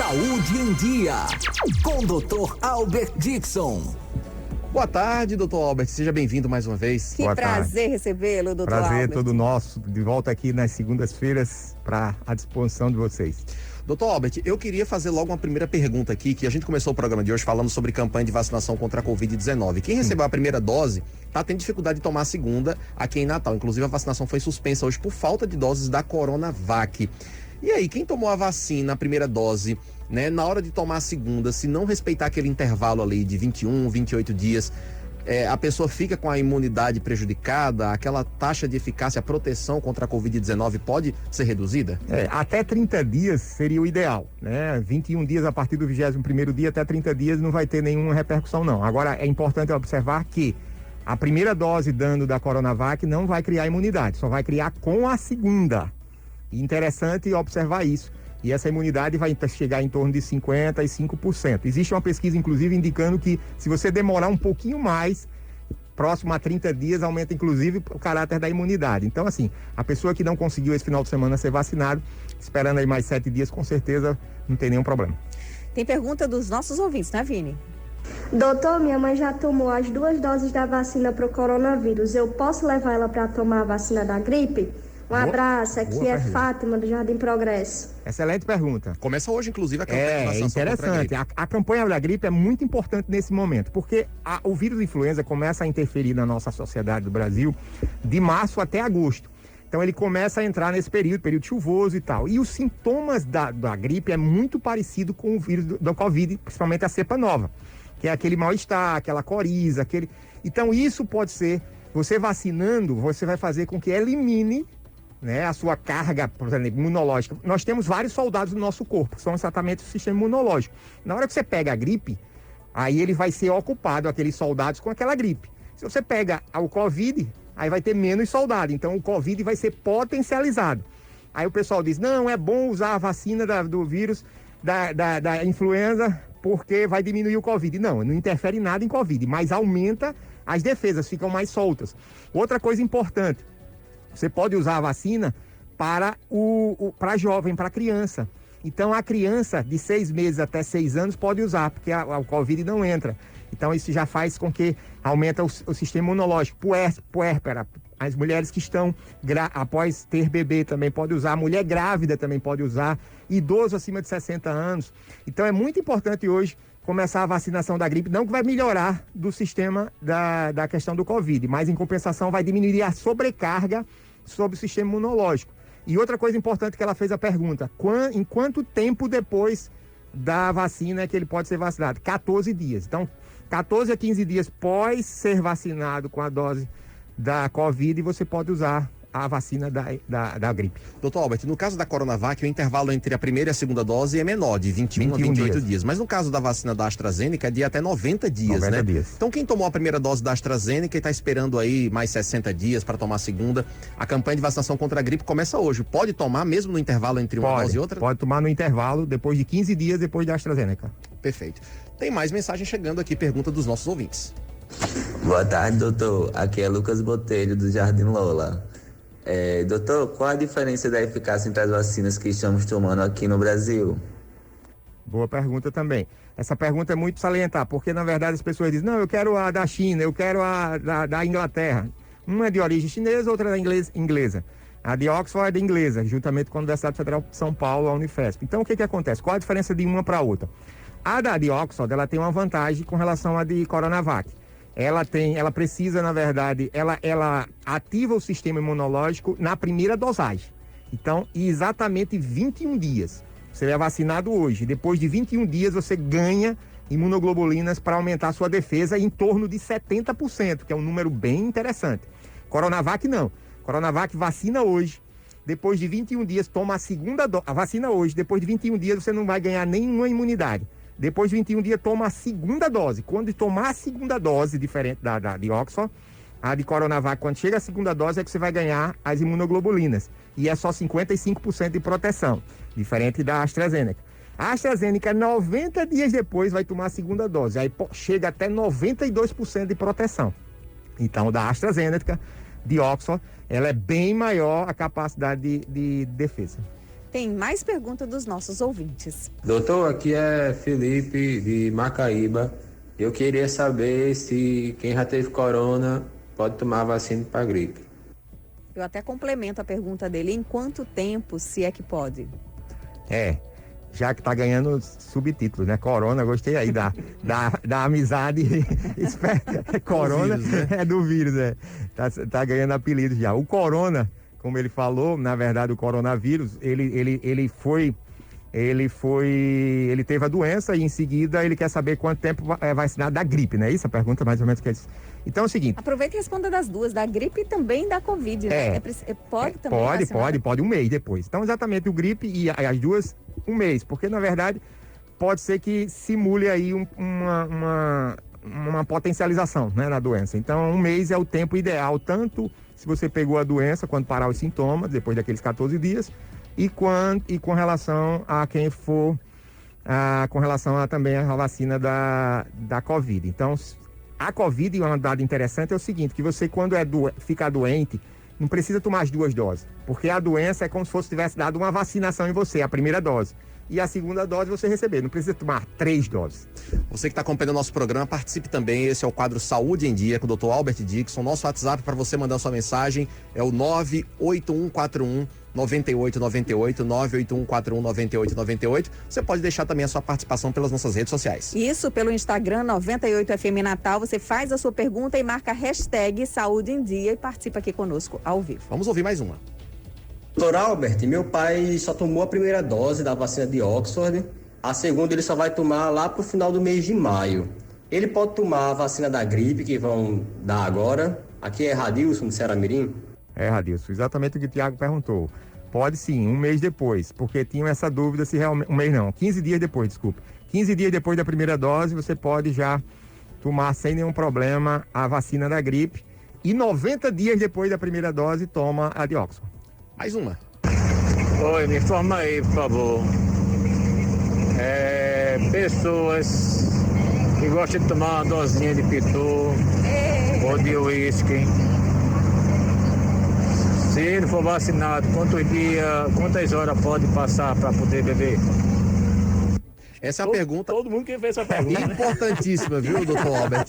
Saúde em Dia, com o Dr. Albert Dixon. Boa tarde, doutor Albert. Seja bem-vindo mais uma vez. Que prazer recebê-lo, doutor Albert. Prazer todo nosso, de volta aqui nas segundas-feiras à disposição de vocês. Doutor Albert, eu queria fazer logo uma primeira pergunta aqui, que a gente começou o programa de hoje falando sobre campanha de vacinação contra a Covid-19. Quem recebeu a primeira dose está tendo dificuldade de tomar a segunda aqui em Natal. Inclusive, a vacinação foi suspensa hoje por falta de doses da Coronavac. E aí, quem tomou a vacina, a primeira dose, né, na hora de tomar a segunda, se não respeitar aquele intervalo ali de 21, 28 dias, a pessoa fica com a imunidade prejudicada, aquela taxa de eficácia, a proteção contra a Covid-19 pode ser reduzida? Até 30 dias seria o ideal, né? 21 dias a partir do 21º dia, até 30 dias não vai ter nenhuma repercussão, não. Agora, é importante observar que a primeira dose dando da Coronavac não vai criar imunidade, só vai criar com a segunda. Interessante observar isso. E essa imunidade vai chegar em torno de 55%. Existe uma pesquisa, inclusive, indicando que se você demorar um pouquinho mais, próximo a 30 dias, aumenta, inclusive, o caráter da imunidade. Então, assim, a pessoa que não conseguiu esse final de semana ser vacinado, esperando aí mais 7 dias, com certeza não tem nenhum problema. Tem pergunta dos nossos ouvintes, né, Vini? Doutor, minha mãe já tomou as 2 doses da vacina para o coronavírus. Eu posso levar ela para tomar a vacina da gripe? Um abraço, aqui é Fátima, do Jardim Progresso. Excelente pergunta. Começa hoje, inclusive, a campanha de vacinação interessante. contra a gripe. A campanha da gripe é muito importante nesse momento, porque o vírus influenza começa a interferir na nossa sociedade do Brasil de março até agosto. Então ele começa a entrar nesse período chuvoso e tal. E os sintomas da gripe é muito parecido com o vírus do Covid, principalmente a cepa nova, que é aquele mal-estar, aquela coriza, Então isso pode ser, você vacinando, você vai fazer com que elimine, né, a sua carga, por exemplo, imunológica. Nós temos vários soldados no nosso corpo, que são exatamente o sistema imunológico. Na hora que você pega a gripe, aí ele vai ser ocupado, aqueles soldados, com aquela gripe. Se você pega o Covid, aí vai ter menos soldado, então o Covid vai ser potencializado. Aí o pessoal diz, não, é bom usar a vacina do vírus da influenza, porque vai diminuir o Covid. Não interfere nada em Covid, mas aumenta as defesas, ficam mais soltas. Outra coisa importante, você pode usar a vacina para jovem, para criança. Então, a criança de 6 meses até 6 anos pode usar, porque o Covid não entra. Então, isso já faz com que aumenta o sistema imunológico. Puérpera, as mulheres que estão após ter bebê também pode usar. A mulher grávida também pode usar. Idoso acima de 60 anos. Então, é muito importante hoje começar a vacinação da gripe. Não que vai melhorar do sistema da questão do Covid, mas, em compensação, vai diminuir a sobrecarga sobre o sistema imunológico. E outra coisa importante que ela fez a pergunta, em quanto tempo depois da vacina é que ele pode ser vacinado? 14 dias. Então, 14 a 15 dias pós ser vacinado com a dose da Covid, você pode usar a vacina da gripe. Doutor Albert, no caso da Coronavac, o intervalo entre a primeira e a segunda dose é menor, de 21 a 28 dias. Mas no caso da vacina da AstraZeneca, é de até 90 dias, 90 né? dias. Então, quem tomou a primeira dose da AstraZeneca e está esperando aí mais 60 dias para tomar a segunda, a campanha de vacinação contra a gripe começa hoje. Pode tomar mesmo no intervalo entre uma dose e outra? Pode tomar no intervalo, depois de 15 dias depois da AstraZeneca. Perfeito. Tem mais mensagem chegando aqui, pergunta dos nossos ouvintes. Boa tarde, doutor. Aqui é Lucas Botelho, do Jardim Lola. Doutor, qual a diferença da eficácia entre as vacinas que estamos tomando aqui no Brasil? Boa pergunta também. Essa pergunta é muito salientar, porque na verdade as pessoas dizem, não, eu quero a da China, eu quero a da Inglaterra. Uma é de origem chinesa, outra é inglesa. A de Oxford é de inglesa, juntamente com a Universidade Federal de São Paulo, a Unifesp. Então o que acontece? Qual a diferença de uma para outra? A da de Oxford, ela tem uma vantagem com relação à de Coronavac. Ela precisa, na verdade, ela ativa o sistema imunológico na primeira dosagem. Então, exatamente 21 dias. Você é vacinado hoje. Depois de 21 dias, você ganha imunoglobulinas para aumentar a sua defesa em torno de 70%, que é um número bem interessante. Coronavac, não. Coronavac vacina hoje. Depois de 21 dias, toma a segunda dose. A vacina hoje. Depois de 21 dias, você não vai ganhar nenhuma imunidade. Depois de 21 dias, toma a segunda dose. Quando tomar a segunda dose, diferente da de Oxford, a de Coronavac, quando chega a segunda dose, é que você vai ganhar as imunoglobulinas. E é só 55% de proteção, diferente da AstraZeneca. A AstraZeneca, 90 dias depois, vai tomar a segunda dose. Aí chega até 92% de proteção. Então, da AstraZeneca, de Oxford, ela é bem maior a capacidade de defesa. Tem mais pergunta dos nossos ouvintes. Doutor, aqui é Felipe de Macaíba. Eu queria saber se quem já teve corona pode tomar vacina para gripe. Eu até complemento a pergunta dele. Em quanto tempo, se é que pode? Já que tá ganhando subtítulos, né? Corona, gostei aí da amizade. Corona do vírus, né? é do vírus, né? Tá ganhando apelido já. O corona, como ele falou, na verdade o coronavírus, ele teve a doença e em seguida ele quer saber quanto tempo vai vacinar da gripe, né? Isso a pergunta mais ou menos que é isso. Então é o seguinte. Aproveita e responda das duas, da gripe e também da Covid, né? Pode também vacinar? Pode, um mês depois. Então exatamente o gripe e as duas, um mês, porque na verdade pode ser que simule aí uma potencialização, né, na doença. Então um mês é o tempo ideal, tanto se você pegou a doença, quando parar os sintomas, depois daqueles 14 dias, e com relação a quem for, com relação também à vacina da Covid. Então, a Covid, um dado interessante é o seguinte, que você quando fica doente, não precisa tomar as 2 doses, porque a doença é como se tivesse dado uma vacinação em você, a primeira dose. E a segunda dose você receber, não precisa tomar 3 doses. Você que está acompanhando o nosso programa, participe também. Esse é o quadro Saúde em Dia com o Dr. Albert Dixon. Nosso WhatsApp para você mandar sua mensagem é o 98141-9898, 98141-9898. Você pode deixar também a sua participação pelas nossas redes sociais. Isso, pelo Instagram 98FM Natal, você faz a sua pergunta e marca hashtag Saúde em Dia e participa aqui conosco ao vivo. Vamos ouvir mais uma. Doutor Albert, meu pai só tomou a primeira dose da vacina de Oxford, a segunda ele só vai tomar lá pro final do mês de maio. Ele pode tomar a vacina da gripe que vão dar agora? Aqui é Radilson de Ceará-Mirim. Radilson, exatamente o que o Tiago perguntou. Pode sim, um mês depois, porque tinham essa dúvida se realmente... 15 dias depois, desculpa. 15 dias depois da primeira dose, você pode já tomar sem nenhum problema a vacina da gripe. E 90 dias depois da primeira dose, toma a de Oxford. Mais uma. Oi, me informa aí, por favor. Pessoas que gostam de tomar uma dosinha de pitu ou de uísque. Se ele for vacinado, quantas horas pode passar para poder beber? Essa é a pergunta. Todo mundo que fez essa pergunta. Importantíssima, viu, doutor Albert?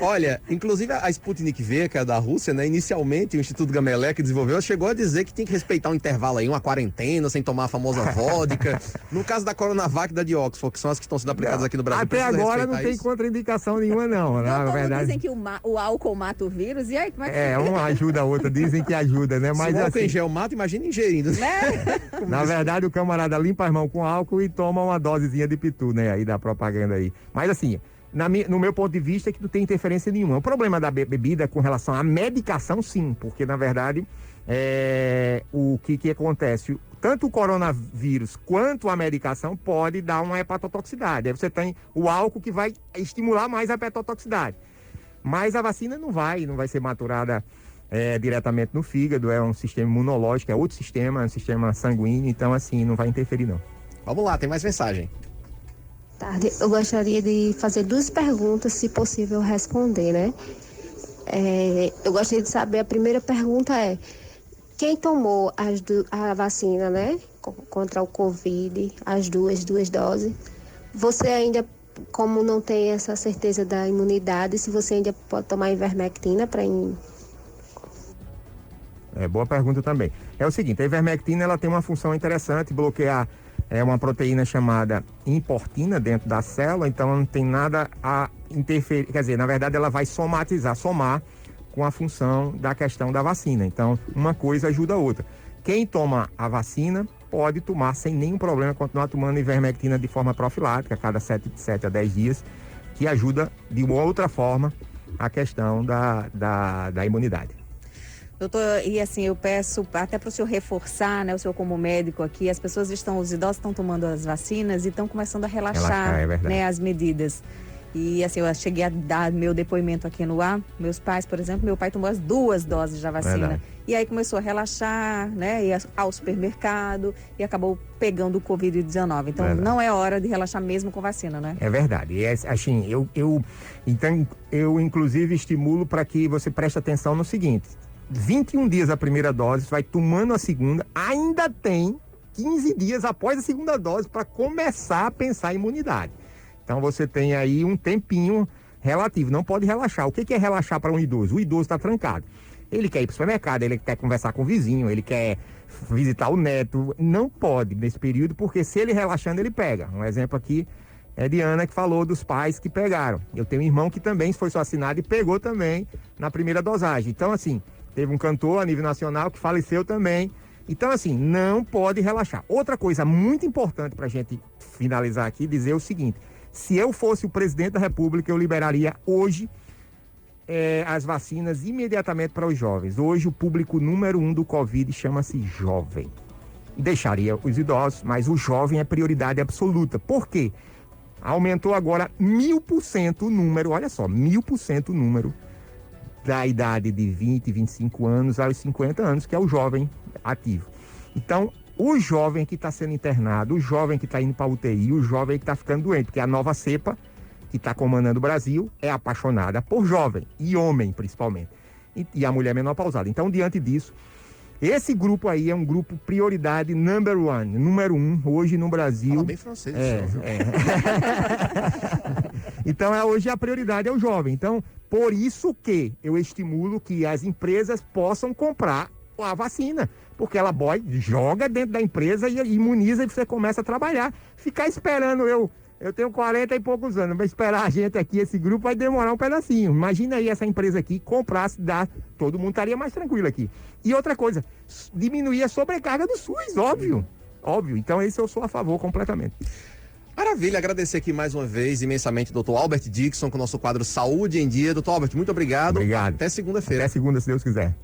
Olha, inclusive a Sputnik V, que é da Rússia, né? Inicialmente o Instituto Gamaleya que desenvolveu, chegou a dizer que tem que respeitar um intervalo aí, uma quarentena, sem tomar a famosa vodka. No caso da Coronavac e da de Oxford, que são as que estão sendo aplicadas aqui no Brasil. Até agora não tem contraindicação nenhuma, não. Na verdade. Dizem que o álcool mata o vírus, e aí como é que uma ajuda a outra, dizem que ajuda, né? Mas se o álcool em gel mata, imagina ingerindo. Né? Na verdade, o camarada limpa as mãos com álcool e toma uma dose de pitu, né, aí da propaganda aí. Mas assim, no meu ponto de vista é que não tem interferência nenhuma. O problema da bebida com relação à medicação, sim, porque na verdade o que acontece, tanto o coronavírus quanto a medicação pode dar uma hepatotoxicidade. Aí você tem o álcool que vai estimular mais a hepatotoxicidade. Mas a vacina não vai ser maturada diretamente no fígado, é um sistema imunológico, é outro sistema, é um sistema sanguíneo, então assim, não vai interferir não. Vamos lá, tem mais mensagem. Tarde, eu gostaria de fazer 2 perguntas, se possível responder, né? Eu gostaria de saber, a primeira pergunta é, quem tomou a vacina, né? Contra o Covid, as duas doses, você ainda, como não tem essa certeza da imunidade, se você ainda pode tomar ivermectina para... Boa pergunta também. É o seguinte, a ivermectina ela tem uma função interessante, bloquear uma proteína chamada importina dentro da célula, então não tem nada a interferir, quer dizer, na verdade ela vai somar com a função da questão da vacina. Então, uma coisa ajuda a outra. Quem toma a vacina pode tomar sem nenhum problema, continuar tomando ivermectina de forma profilática, a cada 7 a 10 dias, que ajuda de uma outra forma a questão da imunidade. Doutor, e assim, eu peço até para o senhor reforçar, né, o senhor como médico aqui, os idosos estão tomando as vacinas e estão começando a relaxar, né, as medidas. E assim, eu cheguei a dar meu depoimento aqui no ar, meus pais, por exemplo, meu pai tomou as 2 doses da vacina. Verdade. E aí começou a relaxar, né, ir ao supermercado e acabou pegando o Covid-19. Então, não é hora de relaxar mesmo com vacina, né? É verdade. E assim, então, eu inclusive estimulo para que você preste atenção no seguinte: 21 dias a primeira dose, vai tomando a segunda, ainda tem 15 dias após a segunda dose para começar a pensar em imunidade. Então você tem aí um tempinho relativo, não pode relaxar. O que é relaxar para um idoso? O idoso está trancado. Ele quer ir para o supermercado, ele quer conversar com o vizinho, ele quer visitar o neto. Não pode nesse período, porque se ele relaxando, ele pega. Um exemplo aqui é de Ana, que falou dos pais que pegaram. Eu tenho um irmão que também foi vacinado e pegou também na primeira dosagem. Então, assim, teve um cantor a nível nacional que faleceu também. Então, assim, não pode relaxar. Outra coisa muito importante para a gente finalizar aqui, dizer o seguinte: se eu fosse o presidente da República, eu liberaria hoje as vacinas imediatamente para os jovens. Hoje o público número 1 do Covid chama-se jovem. Deixaria os idosos, mas o jovem é prioridade absoluta. Por quê? Aumentou agora 1000% o número, olha só, 1000% o número da idade de 20, 25 anos aos 50 anos, que é o jovem ativo. Então, o jovem que está sendo internado, o jovem que está indo para a UTI, o jovem que está ficando doente, porque a nova cepa que está comandando o Brasil é apaixonada por jovem, e homem principalmente, e a mulher menopausada. Então, diante disso, esse grupo aí é um grupo prioridade número 1, hoje no Brasil. Fala bem francês, viu? Então, hoje a prioridade é o jovem. Então, por isso que eu estimulo que as empresas possam comprar a vacina, porque ela joga dentro da empresa e imuniza e você começa a trabalhar. Ficar esperando eu tenho 40 e poucos anos, vai esperar a gente aqui, esse grupo vai demorar um pedacinho. Imagina aí essa empresa aqui comprasse, todo mundo estaria mais tranquilo aqui. E outra coisa, diminuir a sobrecarga do SUS, óbvio. Então esse eu sou a favor completamente. Maravilha, agradecer aqui mais uma vez imensamente o Dr. Albert Dixon com o nosso quadro Saúde em Dia. Dr. Albert, muito obrigado. Obrigado. Até segunda-feira. Até segunda, se Deus quiser.